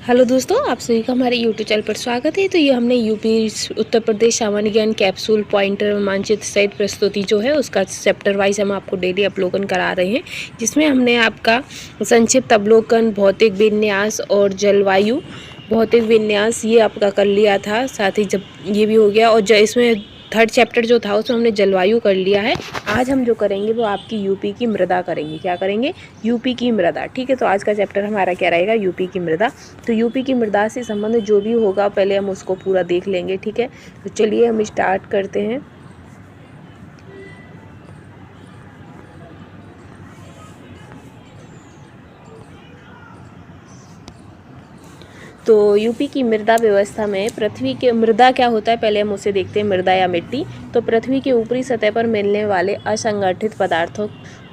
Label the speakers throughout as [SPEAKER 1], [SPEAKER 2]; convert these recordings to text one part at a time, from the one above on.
[SPEAKER 1] Hello दोस्तों, आप सभी का हमारे यूट्यूब चैनल पर स्वागत है। तो ये हमने यूपी उत्तर प्रदेश सामान्य ज्ञान कैप्सूल पॉइंटर मानचित्र सहित प्रस्तुति जो है उसका चैप्टर वाइज हम आपको डेली अवलोकन करा रहे हैं, जिसमें हमने आपका संक्षिप्त अवलोकन, भौतिक विन्यास और जलवायु भौतिक विन्यास ये आपका कर लिया था। साथ ही जब ये भी हो गया और इसमें थर्ड चैप्टर जो था उसमें हमने जलवायु कर लिया है। आज हम जो करेंगे वो आपकी यूपी की मृदा करेंगे। क्या करेंगे? यूपी की मृदा। ठीक है, तो आज का चैप्टर हमारा क्या रहेगा? यूपी की मृदा। तो यूपी की मृदा से संबंधित जो भी होगा पहले हम उसको पूरा देख लेंगे। ठीक है, तो चलिए हम स्टार्ट करते हैं। तो यूपी की मृदा व्यवस्था में पृथ्वी के मृदा क्या होता है, पहले हम उसे देखते हैं। मृदा या मिट्टी तो पृथ्वी के ऊपरी सतह पर मिलने वाले असंगठित पदार्थों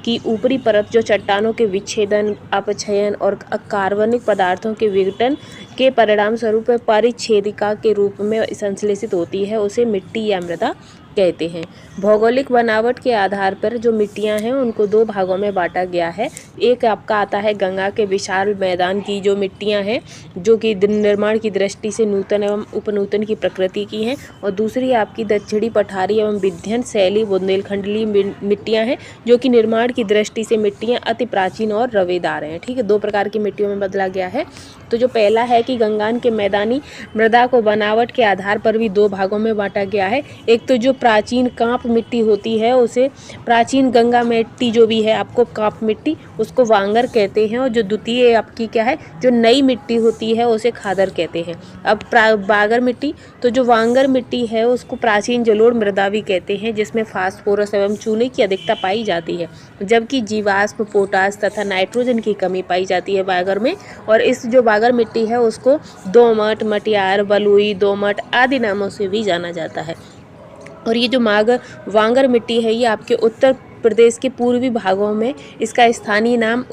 [SPEAKER 1] की ऊपरी परत जो चट्टानों के विच्छेदन, अपक्षयन और कार्बनिक पदार्थों के विघटन के परिणाम स्वरूप परिच्छेदिका के रूप में संश्लेषित होती है, उसे मिट्टी या मृदा कहते हैं। भौगोलिक बनावट के आधार पर जो मिट्टियां हैं उनको दो भागों में बांटा गया है। एक आपका आता है गंगा के विशाल मैदान की जो मिट्टियां हैं, जो कि निर्माण की दृष्टि से नूतन एवं उपनूतन की प्रकृति की हैं, और दूसरी आपकी दक्षिणी पठारी एवं विंध्य शैली बुंदेलखंडी मिट्टियां हैं, जो कि निर्माण की दृष्टि से मिट्टियां अति प्राचीन और रवेदार हैं। ठीक है, दो प्रकार की मिट्टियों में बदला गया है। तो जो पहला है कि गंगान के मैदानी मृदा को बनावट के आधार पर भी दो भागों में बांटा गया है। एक तो जो प्राचीन कांप मिट्टी होती है उसे प्राचीन गंगा मिट्टी जो भी है आपको कांप मिट्टी उसको वांगर कहते हैं, और जो द्वितीय आपकी क्या है जो नई मिट्टी होती है उसे खादर कहते हैं। अब बागर मिट्टी तो जो वांगर मिट्टी है उसको प्राचीन जलोढ़ मृदा भी कहते हैं, जिसमें फास्फोरस एवं चूने की अधिकता पाई जाती है, जबकि जीवाश्म, पोटास तथा नाइट्रोजन की कमी पाई जाती है बागर में। और इस जो बागर मिट्टी है उसको दोमट, मटियार, बलुई, दोमट आदि नामों से भी जाना जाता है। और ये जो वांगर मिट्टी है ये आपके उत्तर प्रदेश के पूर्वी भागों में इसका स्थानीय नाम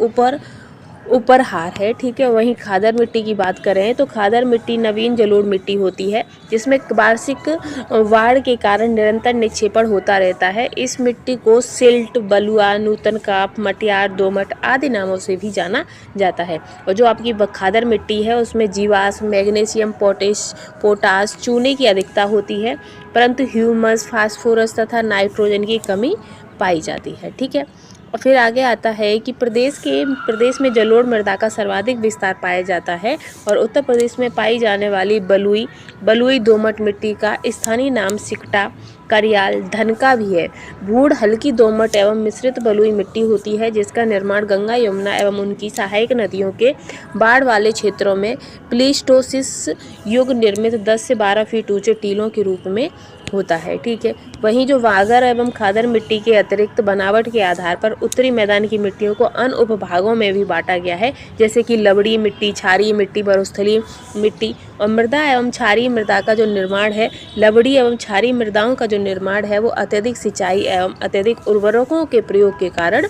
[SPEAKER 1] उपरहार है। ठीक है, वहीं खादर मिट्टी की बात करें तो खादर मिट्टी नवीन जलोढ़ मिट्टी होती है, जिसमें वार्षिक बाढ़ के कारण निरंतर निक्षेपण होता रहता है। इस मिट्टी को सिल्ट, बलुआ, नूतन काप, मटियार, दोमट आदि नामों से भी जाना जाता है। और जो आपकी खादर मिट्टी है उसमें जीवाश्म, मैग्नीशियम, पोटास, चूने की अधिकता होती है, परंतु ह्यूमस, फास्फोरस तथा नाइट्रोजन की कमी पाई जाती है। ठीक है, और फिर आगे आता है कि प्रदेश में जलोढ़ मृदा का सर्वाधिक विस्तार पाया जाता है, और उत्तर प्रदेश में पाई जाने वाली बलुई दोमट मिट्टी का स्थानीय नाम सिकटा, करियाल, धनका भी है। भूड़ हल्की दोमट एवं मिश्रित बलुई मिट्टी होती है, जिसका निर्माण गंगा, यमुना एवं उनकी सहायक नदियों के बाढ़ वाले क्षेत्रों में प्लीस्टोसिस युग निर्मित 10 से 12 फीट ऊंचे टीलों के रूप में होता है। ठीक है, वहीं जो वागर एवं खादर मिट्टी के अतिरिक्त बनावट के आधार पर उत्तरी मैदान की मिट्टियों को अन्य उपभागों में भी बांटा गया है, जैसे कि लवड़ी मिट्टी, क्षारीय मिट्टी, मरुस्थलीय मिट्टी। और मृदा एवं क्षारीय मृदा का जो निर्माण है, लवड़ी एवं क्षारीय मृदाओं का जो निर्माण है वो अत्यधिक सिंचाई एवं अत्यधिक उर्वरकों के प्रयोग के कारण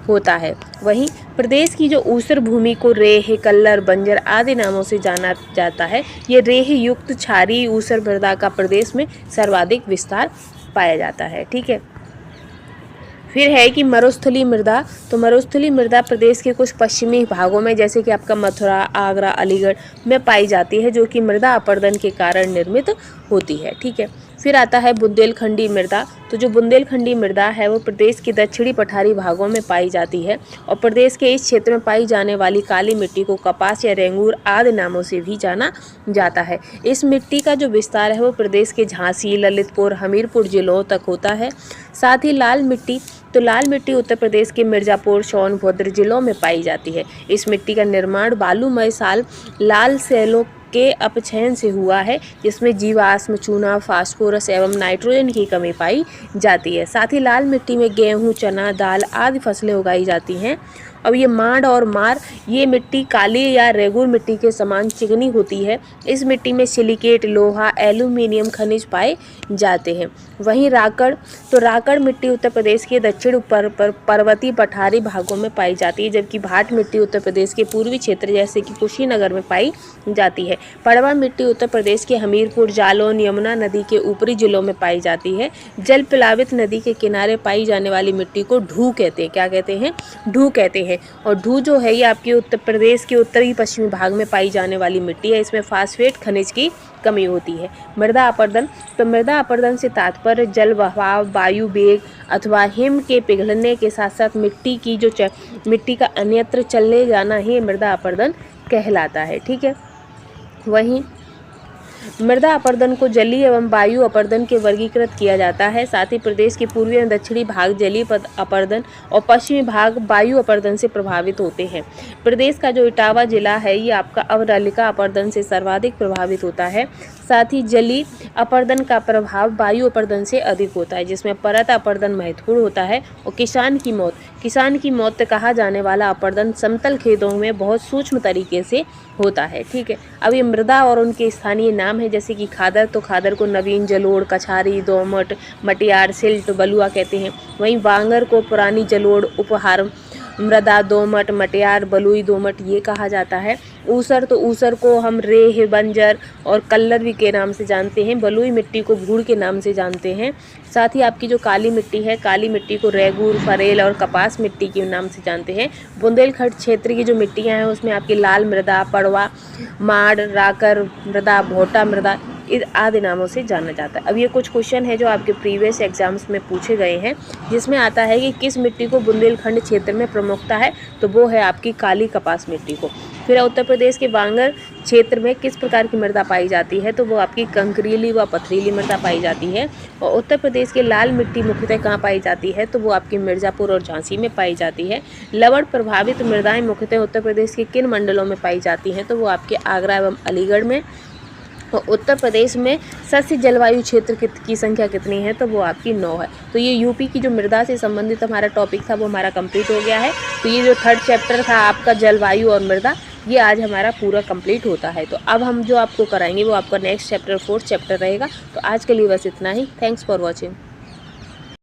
[SPEAKER 1] होता है। वहीं प्रदेश की जो ऊसर भूमि को रेह, कल्लर, बंजर आदि नामों से जाना जाता है। ये रेह युक्त क्षारीय ऊसर मृदा का प्रदेश में सर्वाधिक विस्तार पाया जाता है। ठीक है, फिर है कि मरुस्थलीय मृदा। तो मरुस्थलीय मृदा प्रदेश के कुछ पश्चिमी भागों में जैसे कि आपका मथुरा, आगरा, अलीगढ़ में पाई जाती है, जो कि मृदा अपरदन के कारण निर्मित होती है। ठीक है, फिर आता है बुंदेलखंडी मृदा। तो जो बुंदेलखंडी मृदा है वो प्रदेश के दक्षिणी पठारी भागों में पाई जाती है, और प्रदेश के इस क्षेत्र में पाई जाने वाली काली मिट्टी को कपास या रेंगूर आदि नामों से भी जाना जाता है। इस मिट्टी का जो विस्तार है वो प्रदेश के झांसी, ललितपुर, हमीरपुर जिलों तक होता है। साथ ही लाल मिट्टी उत्तर प्रदेश के मिर्जापुर, सोनभद्र जिलों में पाई जाती है। इस मिट्टी का निर्माण बालूमय लाल सैलों के अपक्षयन से हुआ है, जिसमें जीवाश्म, चूना, फास्फोरस एवं नाइट्रोजन की कमी पाई जाती है। साथ ही लाल मिट्टी में गेहूं, चना, दाल आदि फसलें उगाई जाती हैं। अब ये मांड और मार, ये मिट्टी काली या रेगुर मिट्टी के समान चिकनी होती है। इस मिट्टी में सिलिकेट, लोहा, एल्यूमिनियम खनिज पाए जाते हैं। वहीं राकड़ मिट्टी उत्तर प्रदेश के दक्षिण पर्वतीय पठारी भागों में पाई जाती है, जबकि भाट मिट्टी उत्तर प्रदेश के पूर्वी क्षेत्र जैसे कि कुशीनगर में पाई जाती है। पड़वा मिट्टी उत्तर प्रदेश के हमीरपुर, जालौन, यमुना नदी के ऊपरी जिलों में पाई जाती है। जल प्लावित नदी के किनारे पाई जाने वाली मिट्टी को ढू कहते हैं। क्या कहते हैं? ढू कहते हैं। है। और ढू जो है ये आपके उत्तर प्रदेश के उत्तरी पश्चिमी भाग में पाई जाने वाली मिट्टी है। इसमें फास्फेट खनिज की कमी होती है। मृदा अपरदन, तो मृदा अपरदन से तात्पर्य जल बहाव, वायु वेग अथवा हिम के पिघलने के साथ साथ मिट्टी का अन्यत्र चले जाना ही मृदा अपरदन कहलाता है। ठीक है, वहीं मृदा अपरदन को जलीय एवं वायु अपरदन के वर्गीकृत किया जाता है। साथ ही प्रदेश के पूर्वी एवं दक्षिणी भाग जलीय अपरदन और पश्चिमी भाग वायु अपरदन से प्रभावित होते हैं। प्रदेश का जो इटावा जिला है ये आपका अवरलिका अपरदन से सर्वाधिक प्रभावित होता है। साथ ही जलीय अपरदन का प्रभाव वायु अपरदन से अधिक होता है, जिसमें परत अपरदन महत्वपूर्ण होता है। और किसान की मौत कहा जाने वाला अपरदन समतल खेतों में बहुत सूक्ष्म तरीके से होता है। ठीक है, अब ये मृदा और उनके स्थानीय नाम है, जैसे कि खादर, तो खादर को नवीन, जलोढ़, कछारी, दोमट, मटियार, सिल्ट, बलुआ कहते हैं। वहीं वांगर को पुरानी जलोढ़, उपहार मृदा, दोमट, मटियार, बलुई, दोमट ये कहा जाता है। ऊसर, तो ऊसर को हम रेह, बंजर और कल्लर भी के नाम से जानते हैं। बलुई मिट्टी को भूड़ के नाम से जानते हैं। साथ ही आपकी जो काली मिट्टी है, काली मिट्टी को रेगूर, फरेल और कपास मिट्टी के नाम से जानते हैं। बुंदेलखंड क्षेत्र की जो मिट्टियाँ हैं उसमें आपकी लाल मृदा, पड़वा, माड़, राकर मृदा, भोटा मृदा आदि नामों से जाना जाता है। अब ये कुछ क्वेश्चन है जो आपके प्रीवियस एग्जाम्स में पूछे गए हैं, जिसमें आता है कि किस मिट्टी को बुंदेलखंड क्षेत्र में प्रमुखता है, तो वो है आपकी काली कपास मिट्टी को। फिर उत्तर प्रदेश के वांगर क्षेत्र में किस प्रकार की मृदा पाई जाती है, तो वो आपकी कंकरीली व पथरीली मृदा पाई जाती है। और उत्तर प्रदेश की लाल मिट्टी मुख्यतः कहाँ पाई जाती है, तो वो आपकी मिर्ज़ापुर और झांसी में पाई जाती है। लवण प्रभावित मृदाएं मुख्यतः उत्तर प्रदेश के किन मंडलों में पाई जाती हैं, तो वो आपके आगरा एवं अलीगढ़ में। और उत्तर प्रदेश में सस्य जलवायु क्षेत्र की संख्या कितनी है, तो वो आपकी 9 है। तो ये यूपी की जो मृदा से संबंधित हमारा टॉपिक था वो हमारा कंप्लीट हो गया है। तो ये जो 3rd चैप्टर था आपका जलवायु और मृदा, ये आज हमारा पूरा कंप्लीट होता है। तो अब हम जो आपको कराएंगे वो आपका नेक्स्ट चैप्टर 4th चैप्टर रहेगा। तो आज के लिए बस इतना ही। Thanks for watching.